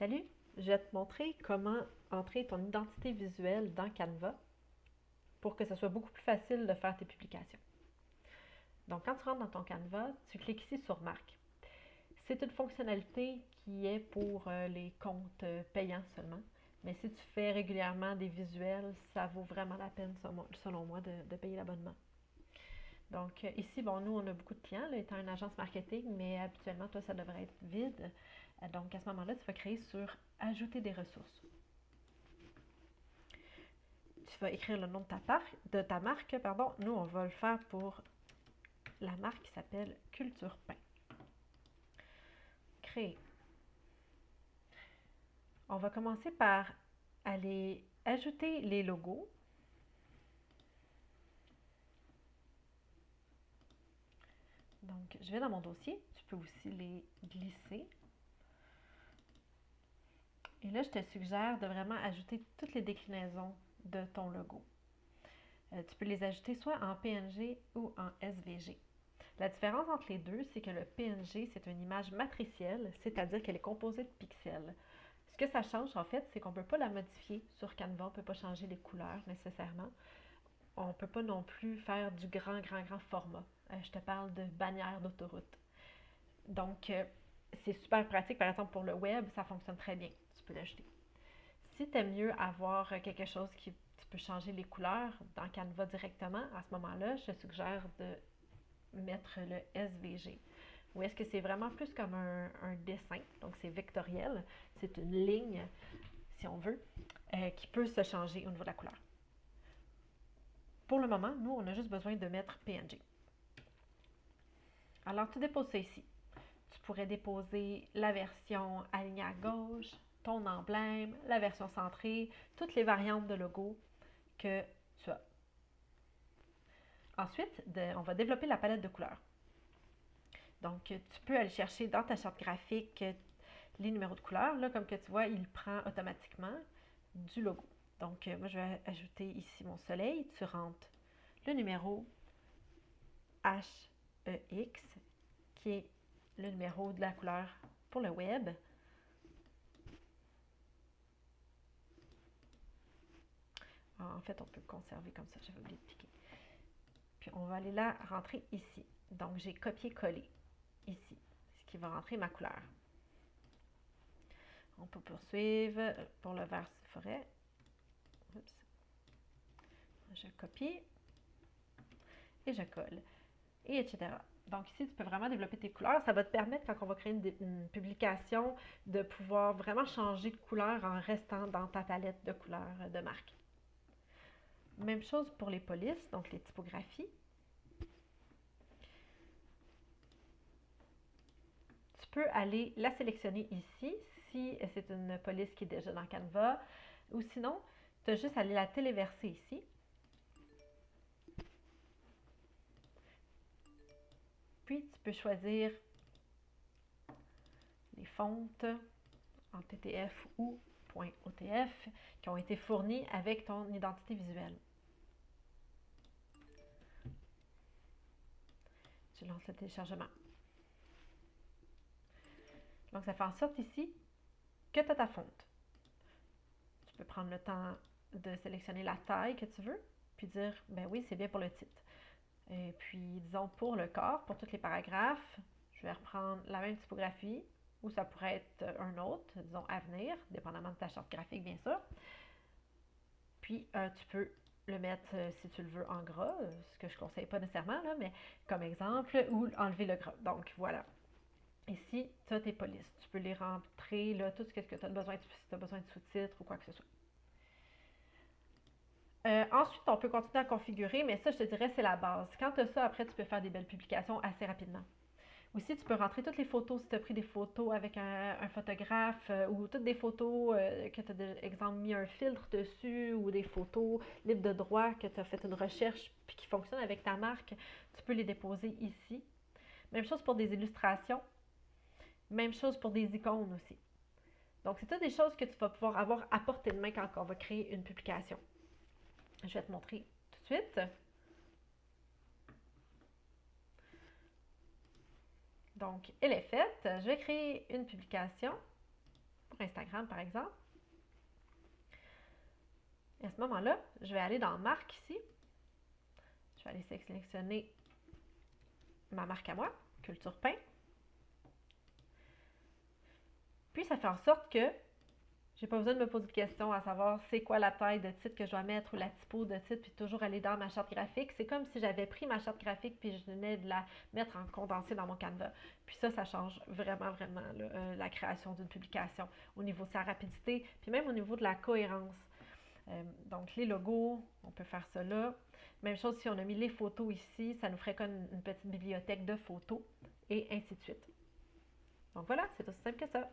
Salut, je vais te montrer comment entrer ton identité visuelle dans Canva pour que ce soit beaucoup plus facile de faire tes publications. Donc, quand tu rentres dans ton Canva, tu cliques ici sur Marque. C'est une fonctionnalité qui est pour les comptes payants seulement, mais si tu fais régulièrement des visuels, ça vaut vraiment la peine, selon moi, de payer l'abonnement. Donc, ici, bon, nous, on a beaucoup de clients, là, étant une agence marketing, mais habituellement, toi, ça devrait être vide. Donc, à ce moment-là, tu vas créer sur Ajouter des ressources. Tu vas écrire le nom de ta marque. Pardon. Nous, on va le faire pour la marque qui s'appelle Culture Pain. Créer. On va commencer par aller ajouter les logos. Donc, je vais dans mon dossier. Tu peux aussi les glisser. Et là, je te suggère de vraiment ajouter toutes les déclinaisons de ton logo. Tu peux les ajouter soit en PNG ou en SVG. La différence entre les deux, c'est que le PNG, c'est une image matricielle, c'est-à-dire qu'elle est composée de pixels. Ce que ça change, en fait, c'est qu'on ne peut pas la modifier sur Canva, on ne peut pas changer les couleurs nécessairement. On ne peut pas non plus faire du grand format. Je te parle de bannière d'autoroute. Donc, c'est super pratique. Par exemple, pour le web, ça fonctionne très bien. Tu peux l'ajouter. Si tu aimes mieux avoir quelque chose qui tu peux changer les couleurs dans Canva directement, à ce moment-là, je te suggère de mettre le SVG. Ou est-ce que c'est vraiment plus comme un dessin, donc c'est vectoriel, c'est une ligne, si on veut, qui peut se changer au niveau de la couleur. Pour le moment, nous, on a juste besoin de mettre PNG. Alors, tu déposes ça ici. Tu pourrais déposer la version alignée à gauche, ton emblème, la version centrée, toutes les variantes de logo que tu as. Ensuite, on va développer la palette de couleurs. Donc, tu peux aller chercher dans ta charte graphique les numéros de couleurs. Là, comme que tu vois, il prend automatiquement du logo. Donc, moi, je vais ajouter ici mon soleil. Tu rentres le numéro HEX, qui est le numéro de la couleur pour le web. En fait, on peut le conserver comme ça. J'avais oublié de cliquer. Puis, on va aller là, rentrer ici. Donc, j'ai copié-collé ici, ce qui va rentrer ma couleur. On peut poursuivre pour le vert forêt. Oups. Je copie et je colle, et etc. Donc ici, tu peux vraiment développer tes couleurs. Ça va te permettre, quand on va créer une publication, de pouvoir vraiment changer de couleur en restant dans ta palette de couleurs de marque. Même chose pour les polices, donc les typographies. Tu peux aller la sélectionner ici, si c'est une police qui est déjà dans Canva, ou sinon, tu as juste à aller la téléverser ici. Puis, tu peux choisir les fontes en TTF ou .otf qui ont été fournis avec ton identité visuelle. Tu lances le téléchargement. Donc, ça fait en sorte ici que tu as ta fonte. Tu peux prendre le temps de sélectionner la taille que tu veux, puis dire, ben oui, c'est bien pour le titre. Et puis, disons, pour le corps, pour tous les paragraphes, je vais reprendre la même typographie, ou ça pourrait être un autre, disons Avenir, dépendamment de ta charte graphique, bien sûr. Puis, tu peux le mettre, si tu le veux, en gras, ce que je ne conseille pas nécessairement, là, mais comme exemple, ou enlever le gras. Donc, voilà. Ici, tu as tes polices. Tu peux les rentrer, là, tout ce que tu as besoin, si tu as besoin de sous-titres ou quoi que ce soit. Ensuite, on peut continuer à configurer, mais ça, je te dirais, c'est la base. Quand tu as ça, après, tu peux faire des belles publications assez rapidement. Aussi, tu peux rentrer toutes les photos si tu as pris des photos avec un photographe ou toutes des photos que tu as, exemple, mis un filtre dessus ou des photos libres de droit que tu as fait une recherche puis qui fonctionnent avec ta marque. Tu peux les déposer ici. Même chose pour des illustrations. Même chose pour des icônes aussi. Donc, c'est toutes des choses que tu vas pouvoir avoir à portée de main quand on va créer une publication. Je vais te montrer tout de suite. Donc, elle est faite. Je vais créer une publication. pour Instagram par exemple. Et à ce moment-là, je vais aller dans Marque ici. Je vais aller sélectionner ma marque à moi, Culture Pain. Puis ça fait en sorte que j'ai pas besoin de me poser de questions à savoir c'est quoi la taille de titre que je dois mettre ou la typo de titre, puis toujours aller dans ma charte graphique. C'est comme si j'avais pris ma charte graphique puis je venais de la mettre en condensé dans mon Canva. Puis ça change vraiment, vraiment là, la création d'une publication au niveau de sa rapidité, puis même au niveau de la cohérence. Donc les logos, on peut faire ça là. Même chose si on a mis les photos ici, ça nous ferait comme une petite bibliothèque de photos et ainsi de suite. Donc voilà, c'est aussi simple que ça.